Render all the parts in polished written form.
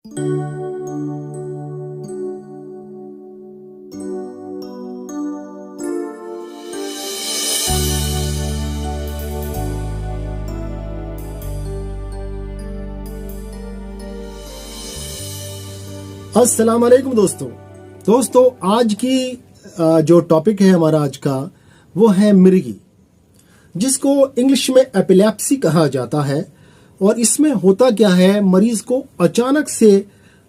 अस्सलाम वालेकुम दोस्तों आज की जो टॉपिक है हमारा आज का वो है मिर्गी, जिसको इंग्लिश में एपिलेप्सी कहा जाता है। और इसमें होता क्या है, मरीज को अचानक से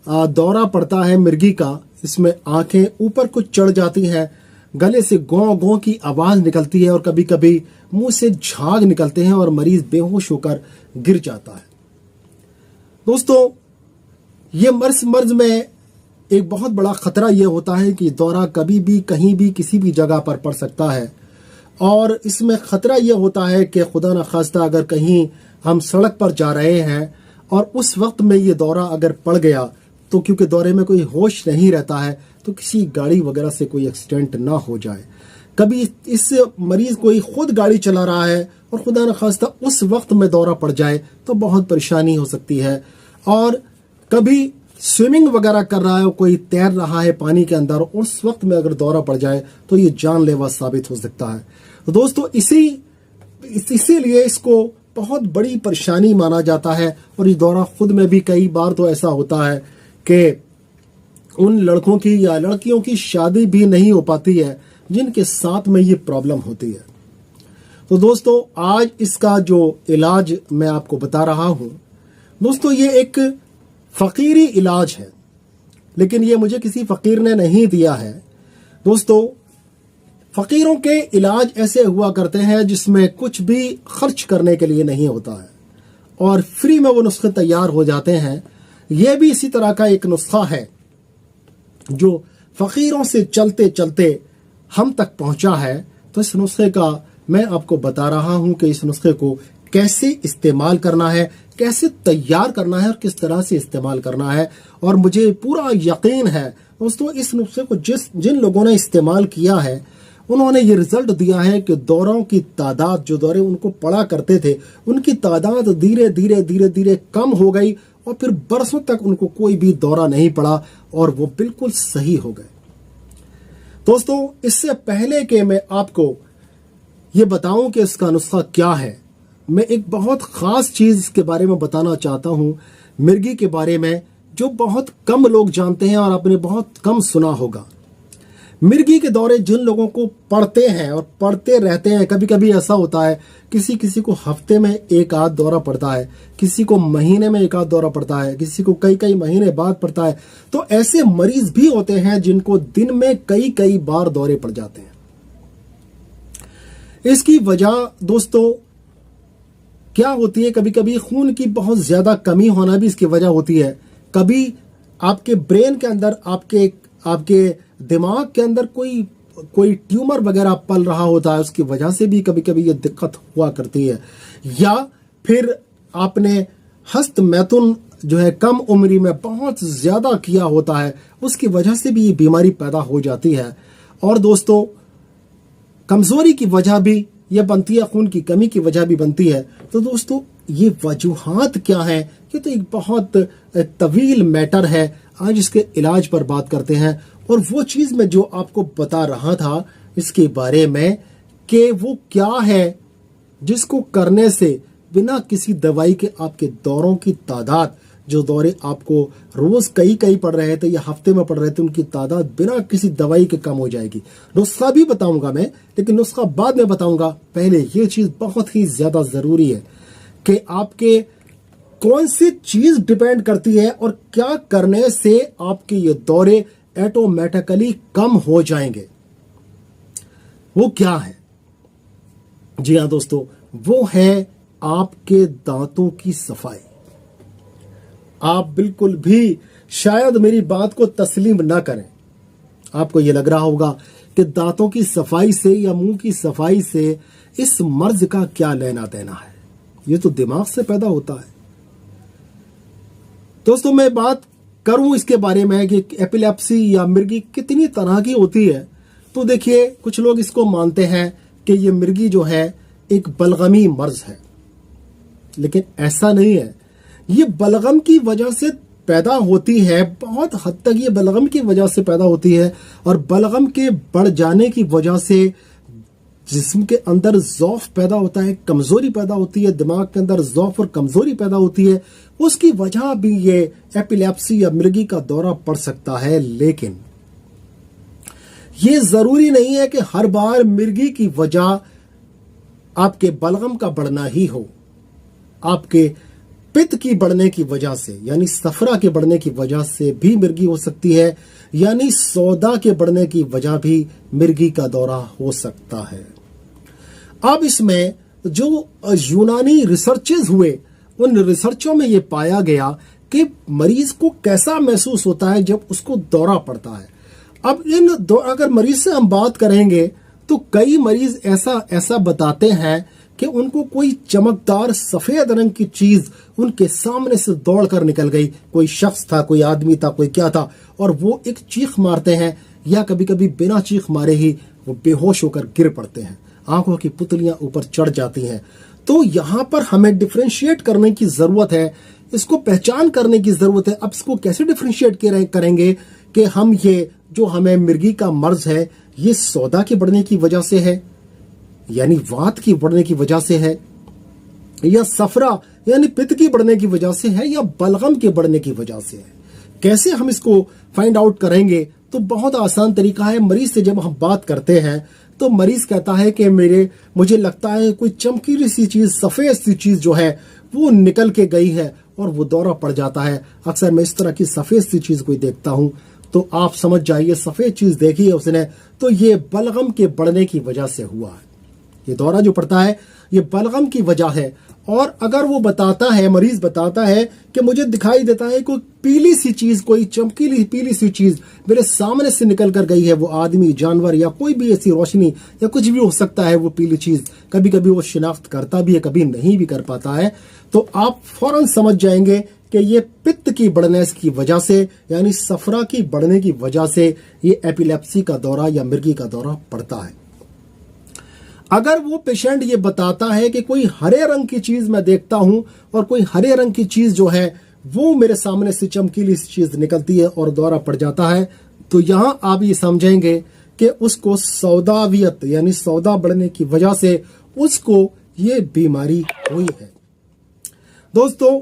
दौरा पड़ता है मिर्गी का। इसमें आंखें ऊपर कुछ चढ़ जाती हैं, गले से गौं गौं की आवाज निकलती है और कभी कभी मुंह से झाग निकलते हैं और मरीज बेहोश होकर गिर जाता है। दोस्तों, ये मर्ज में एक बहुत बड़ा खतरा यह होता है कि दौरा कभी भी कहीं भी किसी भी जगह पर पड़ सकता है। और इसमें खतरा यह होता है कि खुदा न खास्ता अगर कहीं हम सड़क पर जा रहे हैं और उस वक्त में ये दौरा अगर पड़ गया तो क्योंकि दौरे में कोई होश नहीं रहता है तो किसी गाड़ी वगैरह से कोई एक्सीडेंट ना हो जाए। कभी इससे मरीज कोई खुद गाड़ी चला रहा है और खुदा न खास्ता उस वक्त में दौरा पड़ जाए तो बहुत परेशानी हो सकती है। और कभी स्विमिंग वगैरह कर रहा है, कोई तैर रहा है पानी के अंदर, उस वक्त में अगर दौरा पड़ जाए तो ये जानलेवा साबित हो सकता है। तो दोस्तों, इसीलिए इसको बहुत बड़ी परेशानी माना जाता है। और ये दौरा खुद में भी कई बार तो ऐसा होता है कि उन लड़कों की या लड़कियों की शादी भी नहीं हो पाती है जिनके साथ में ये प्रॉब्लम होती है। तो दोस्तों, आज इसका जो इलाज मैं आपको बता रहा हूं, दोस्तों ये एक फकीरी इलाज है, लेकिन ये मुझे किसी फकीर ने नहीं दिया है। दोस्तों, फकीरों के इलाज ऐसे हुआ करते हैं जिसमें कुछ भी खर्च करने के लिए नहीं होता है और फ्री में वो नुस्खे तैयार हो जाते हैं। यह भी इसी तरह का एक नुस्खा है जो फकीरों से चलते चलते हम तक पहुंचा है। तो इस नुस्खे का मैं आपको बता रहा हूं कि इस नुस्खे को कैसे इस्तेमाल करना है, कैसे तैयार करना है और किस तरह से इस्तेमाल करना है। और मुझे पूरा यकीन है दोस्तों, इस नुस्खे को जिन लोगों ने इस्तेमाल किया है उन्होंने ये रिजल्ट दिया है कि दौरों की तादाद, जो दौरे उनको पड़ा करते थे, उनकी तादाद धीरे धीरे कम हो गई और फिर बरसों तक उनको कोई भी दौरा नहीं पड़ा और वो बिल्कुल सही हो गए। दोस्तों, इससे पहले कि मैं आपको ये बताऊं कि इसका नुस्खा क्या है, मैं एक बहुत खास चीज इसके बारे में बताना चाहता हूं, मिर्गी के बारे में, जो बहुत कम लोग जानते हैं और आपने बहुत कम सुना होगा। मिर्गी के दौरे जिन लोगों को पड़ते हैं और पड़ते रहते हैं, कभी कभी ऐसा होता है किसी को हफ्ते में एक आध दौरा पड़ता है, किसी को महीने में एक आध दौरा पड़ता है, किसी को कई महीने बाद पड़ता है। तो ऐसे मरीज भी होते हैं जिनको दिन में कई बार दौरे पड़ जाते हैं। इसकी वजह दोस्तों क्या होती है, कभी कभी खून की बहुत ज्यादा कमी होना भी इसकी वजह होती है। कभी आपके ब्रेन के अंदर, आपके दिमाग के अंदर कोई ट्यूमर वगैरह पल रहा होता है, उसकी वजह से भी कभी कभी ये दिक्कत हुआ करती है। या फिर आपने हस्त मैथुन जो है कम उम्री में बहुत ज्यादा किया होता है, उसकी वजह से भी ये बीमारी पैदा हो जाती है। और दोस्तों, कमजोरी की वजह भी ये बनती है, खून की कमी की वजह भी बनती है। तो दोस्तों, ये वजूहात क्या है, ये तो एक बहुत तवील मैटर है। आज इसके इलाज पर बात करते हैं। और वो चीज मैं जो आपको बता रहा था इसके बारे में कि वो क्या है जिसको करने से बिना किसी दवाई के आपके दौरों की तादाद, जो दौरे आपको रोज कई पड़ रहे थे या हफ्ते में पड़ रहे थे, उनकी तादाद बिना किसी दवाई के कम हो जाएगी। नुस्खा भी बताऊंगा मैं, लेकिन नुस्खा बाद में बताऊंगा। पहले ये चीज बहुत ही ज्यादा जरूरी है कि आपके कौन सी चीज डिपेंड करती है और क्या करने से आपके ये दौरे ऑटोमेटिकली कम हो जाएंगे। वो क्या है? जी हाँ दोस्तों, वो है आपके दांतों की सफाई। आप बिल्कुल भी शायद मेरी बात को तस्लीम ना करें। आपको ये लग रहा होगा कि दांतों की सफाई से या मुंह की सफाई से इस मर्ज का क्या लेना देना है, ये तो दिमाग से पैदा होता है। दोस्तों, मैं बात करूं इसके बारे में कि एपिलेप्सी या मिर्गी कितनी तरह की होती है, तो देखिए, कुछ लोग इसको मानते हैं कि ये मिर्गी जो है एक बलगमी मर्ज है, लेकिन ऐसा नहीं है। ये बलगम की वजह से पैदा होती है बहुत हद तक ये बलगम की वजह से पैदा होती है, और बलगम के बढ़ जाने की वजह से जिस्म के अंदर ज़ौफ़ पैदा होता है, कमज़ोरी पैदा होती है, दिमाग के अंदर ज़ौफ़ और कमज़ोरी पैदा होती है। उसकी वजह भी ये एपिलेप्सी या मिर्गी का दौरा पड़ सकता है। लेकिन ये ज़रूरी नहीं है कि हर बार मिर्गी की वजह आपके बलगम का बढ़ना ही हो। आपके पित्त की बढ़ने की वजह से यानी सफरा के बढ़ने की वजह से भी मिर्गी हो सकती है, यानी सौदा के बढ़ने की वजह भी मिर्गी का दौरा हो सकता है। अब इसमें जो यूनानी रिसर्चेस हुए, उन रिसर्चों में यह पाया गया कि मरीज को कैसा महसूस होता है जब उसको दौरा पड़ता है। अब अगर मरीज से हम बात करेंगे तो कई मरीज ऐसा बताते हैं कि उनको कोई चमकदार सफेद रंग की चीज उनके सामने से दौड़कर निकल गई। कोई शख्स था, कोई आदमी था, कोई क्या था, और वो एक चीख मारते हैं या कभी कभी बिना चीख मारे ही वो बेहोश होकर गिर पड़ते हैं, आंखों की पुतलियां ऊपर चढ़ जाती हैं। तो यहाँ पर हमें डिफरेंशिएट करने की जरूरत है, इसको पहचान करने की जरूरत है। अब इसको कैसे डिफरेंशिएट करेंगे कि हम ये जो हमें मिर्गी का मर्ज है ये सौदा के बढ़ने की वजह से है, यानी वात की बढ़ने की वजह से है, या सफरा यानी पित्त की बढ़ने की वजह से है, या बलगम के बढ़ने की वजह से है। कैसे हम इसको फाइंड आउट करेंगे? तो बहुत आसान तरीका है। मरीज से जब हम बात करते हैं तो मरीज कहता है कि मुझे लगता है कोई चमकीली सी चीज, सफेद सी चीज जो है वो निकल के गई है और वो दौरा पड़ जाता है। अक्सर मैं इस तरह की सफेद सी चीज कोई देखता हूं तो आप समझ जाइए सफेद चीज देखी है उसने तो ये बलगम के बढ़ने की वजह से हुआ है। ये दौरा जो पड़ता है ये बलगम की वजह है। और अगर वो बताता है, मरीज बताता है कि मुझे दिखाई देता है कोई पीली सी चीज, कोई चमकीली पीली सी चीज मेरे सामने से निकल कर गई है, वो आदमी, जानवर या कोई भी ऐसी रोशनी या कुछ भी हो सकता है, वो पीली चीज, कभी कभी वो शिनाख्त करता भी है, कभी नहीं भी कर पाता है, तो आप फौरन समझ जाएंगे कि ये पित्त की बढ़ने की वजह से यानी सफरा की बढ़ने की वजह से ये एपिलेप्सी का दौरा या मिर्गी का दौरा पड़ता है। अगर वो पेशेंट ये बताता है कि कोई हरे रंग की चीज मैं देखता हूं और कोई हरे रंग की चीज जो है वो मेरे सामने से चमकीली चीज निकलती है और दौरा पड़ जाता है, तो यहां आप ये समझेंगे कि उसको सौदावियत यानी सौदा बढ़ने की वजह से उसको ये बीमारी हुई है। दोस्तों,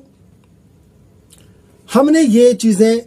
हमने ये चीजें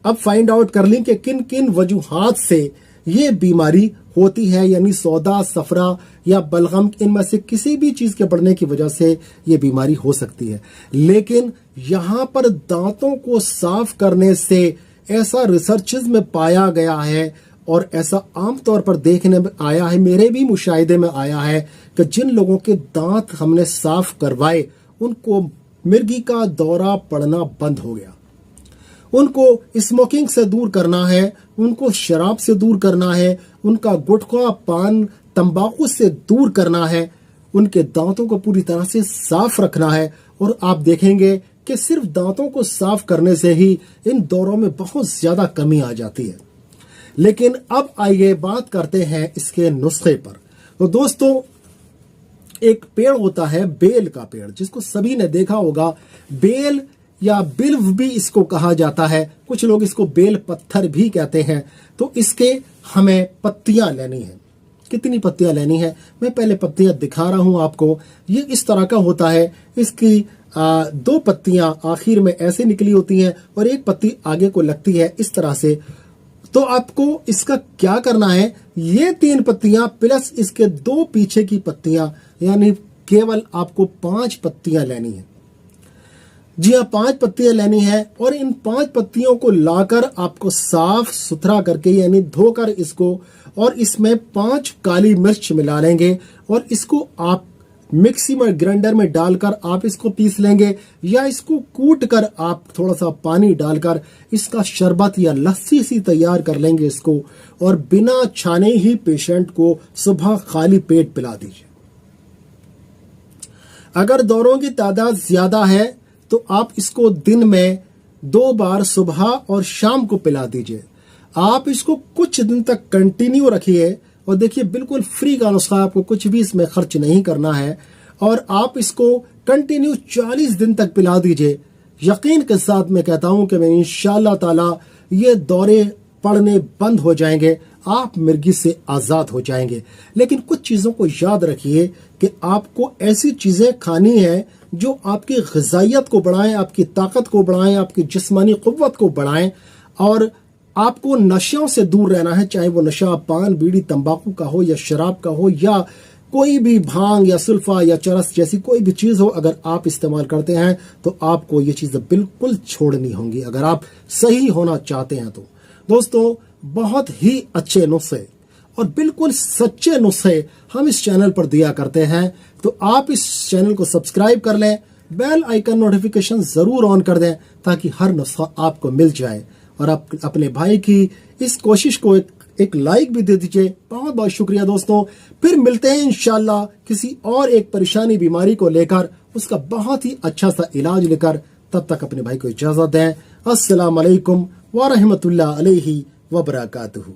अब फाइंड आउट कर ली कि किन किन वजूहात से ये बीमारी होती है, यानी सौदा, सफरा या बलगम, इनमें से किसी भी चीज के बढ़ने की वजह से ये बीमारी हो सकती है। लेकिन यहां पर दांतों को साफ करने से ऐसा रिसर्चेस में पाया गया है और ऐसा आमतौर पर देखने में आया है, मेरे भी मुशाहिदे में आया है कि जिन लोगों के दांत हमने साफ करवाए उनको मिर्गी का दौरा पड़ना बंद हो गया। उनको स्मोकिंग से दूर करना है, उनको शराब से दूर करना है, उनका गुटखा, पान, तंबाकू से दूर करना है, उनके दांतों को पूरी तरह से साफ रखना है। और आप देखेंगे कि सिर्फ दांतों को साफ करने से ही इन दौरों में बहुत ज्यादा कमी आ जाती है। लेकिन अब आइए बात करते हैं इसके नुस्खे पर। तो दोस्तों, एक पेड़ होता है बेल का पेड़, जिसको सभी ने देखा होगा। बेल या बिल्व भी इसको कहा जाता है, कुछ लोग इसको बेल पत्थर भी कहते हैं। तो इसके हमें पत्तियां लेनी है। कितनी पत्तियां लेनी है? मैं पहले पत्तियां दिखा रहा हूं आपको। ये इस तरह का होता है। इसकी 2 पत्तियां आखिर में ऐसे निकली होती हैं और एक पत्ती आगे को लगती है इस तरह से। तो आपको इसका क्या करना है, ये 3 पत्तियां प्लस इसके 2 पीछे की पत्तियां, यानी केवल आपको 5 पत्तियां लेनी है। जी हाँ, 5 पत्तियां लेनी है। और इन 5 पत्तियों को लाकर आपको साफ सुथरा करके यानी धोकर इसको, और इसमें 5 काली मिर्च मिला लेंगे और इसको आप मिक्सी में, ग्राइंडर में डालकर आप इसको पीस लेंगे, या इसको कूट कर आप थोड़ा सा पानी डालकर इसका शरबत या लस्सी सी तैयार कर लेंगे इसको, और बिना छाने ही पेशेंट को सुबह खाली पेट पिला दीजिए। अगर दौरों की तादाद ज्यादा है तो आप इसको दिन में 2 बार सुबह और शाम को पिला दीजिए। आप इसको कुछ दिन तक कंटिन्यू रखिए और देखिए बिल्कुल फ्री का नुस्खा, आपको कुछ भी इसमें खर्च नहीं करना है। और आप इसको कंटिन्यू 40 दिन तक पिला दीजिए। यकीन के साथ मैं कहता हूं कि मैं इंशाअल्लाह ताला ये दौरे पड़ने बंद हो जाएंगे, आप मिर्गी से आजाद हो जाएंगे। लेकिन कुछ चीजों को याद रखिए कि आपको ऐसी चीजें खानी है जो आपकी ग़िज़ाइयत को बढ़ाएं, आपकी ताकत को बढ़ाएं, आपकी जिस्मानी क़ुव्वत को बढ़ाएं। और आपको नशों से दूर रहना है, चाहे वो नशा पान बीड़ी तंबाकू का हो या शराब का हो या कोई भी भांग या सुल्फा या चरस जैसी कोई भी चीज हो। अगर आप इस्तेमाल करते हैं तो आपको ये चीजें बिल्कुल छोड़नी होंगी, अगर आप सही होना चाहते हैं तो। दोस्तों, बहुत ही अच्छे नुस्खे और बिल्कुल सच्चे नुस्खे हम इस चैनल पर दिया करते हैं, तो आप इस चैनल को सब्सक्राइब कर लें, बेल आइकन नोटिफिकेशन जरूर ऑन कर दें ताकि हर नुस्खा आपको मिल जाए। और आप अपने भाई की इस कोशिश को एक लाइक भी दे दीजिए। बहुत बहुत शुक्रिया दोस्तों। फिर मिलते हैं इंशाल्लाह किसी और एक परेशानी बीमारी को लेकर, उसका बहुत ही अच्छा सा इलाज लेकर। तब तक अपने भाई को इजाजत दें। अस्सलाम वालेकुम व रहमतुल्लाह अलैहि व बरकातुहू।